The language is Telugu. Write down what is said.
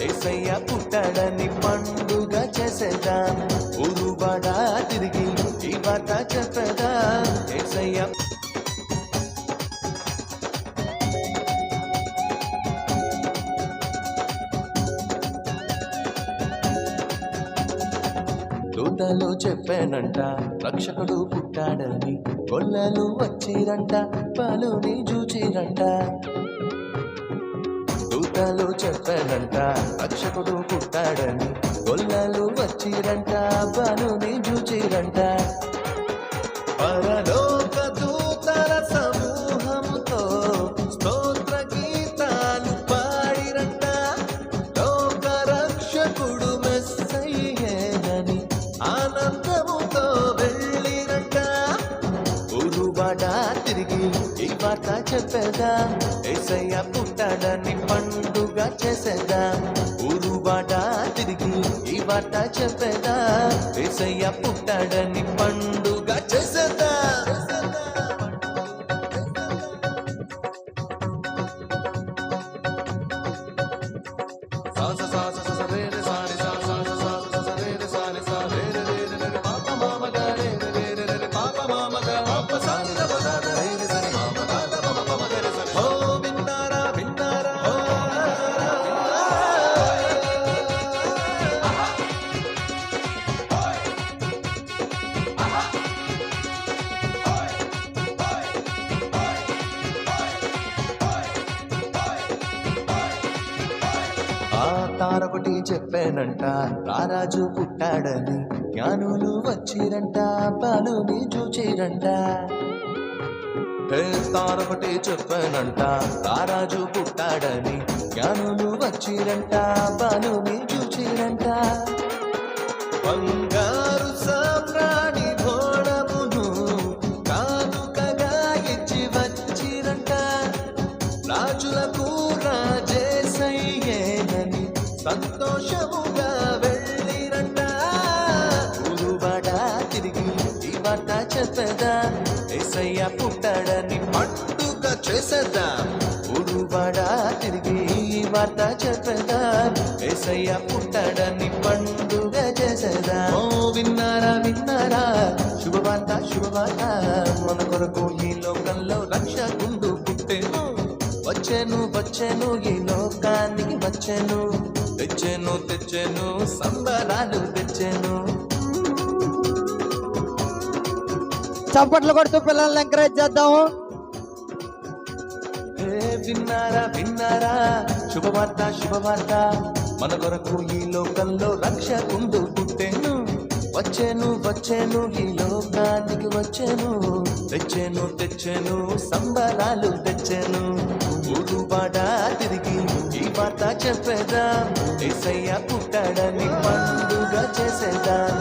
యేసయ్య పుట్టాడని పండుగ చేసేద్దాం ఊరువాడా తిరిగి ఈ వార్త చెప్పేద్దాం యేసయ్య దూతలు చెప్పానంట రక్షకుడు పుట్టాడని గొల్లలు వచ్చిరంట పాలుని చూచిరంట దూతలు చెప్పానంట రక్షకుడు పుట్టాడని గొల్లలు వచ్చిరంట పాలుని చూచిరంట పరలోక దూతల సమూహముతో స్తోత్ర గీతాలు పాడిరంట లోక రక్షకుడు మెస్సయ్యేనని ఆనందముతో వెళ్ళిరంట ఊరువాడా తిరిగి ఈ వార్త చెప్పేద్దాం యేసయ్య పుట్టాడని పండుగ చేసేద్దాం ఊరువాడా తిరిగి ఈ వార్త చెప్పేద్దాం యేసయ్య పుట్టాడని పండుగ చేసేద్దాం తారొకటి చెప్పానంట రారాజు పుట్టాడని జ్ఞానులు వచ్చిరంట పాలుని చూచిరంట తారొకటి చెప్పానంట రారాజు పుట్టాడని జ్ఞానులు వచ్చిరంట పాలుని చూచిరంట బంగారు సామ్రాణి భోళమును కానుకగా ఇచ్చి వచ్చిరంట రాజులకు రాజేసయ్యేనని సంతోషముగా వెళ్ళిరంట ఊరువాడా తిరిగి ఈ వార్త చెప్పేద్దాం యేసయ్య పుట్టాడని పండుగ చేసేద్దాం ఊరువాడా తిరిగి ఈ వార్త చెప్పేద్దాం యేసయ్య పుట్టాడని పండుగ చేసేద్దాం ఓ విన్నారా విన్నారా శుభవార్త శుభవార్త మన కొరకు ఈ లోకంలో రక్షకుండు పుట్టెను వచ్చేను వచ్చేను ఈ లోకానికి వచ్చేను తెచ్చేను తెచ్చేను సంబరాలు తెచ్చేను చప్పట్లు కొడుతూ పిల్లల్ని ఎంకరేజ్ చేద్దాము విన్నారా విన్నారా శుభవార్త శుభవార్త మన కొరకు ఈ లోకంలో రక్షకుండు పుట్టెను వచ్చేను వచ్చేను ఈ లోకానికి వచ్చేను తెచ్చేను తెచ్చేను సంబరాలు తెచ్చేను ఊరువాడా తిరిగి ఈ వార్త చెప్పేద్దాం యేసయ్య పుట్టాడని పండుగ చేసేద్దాం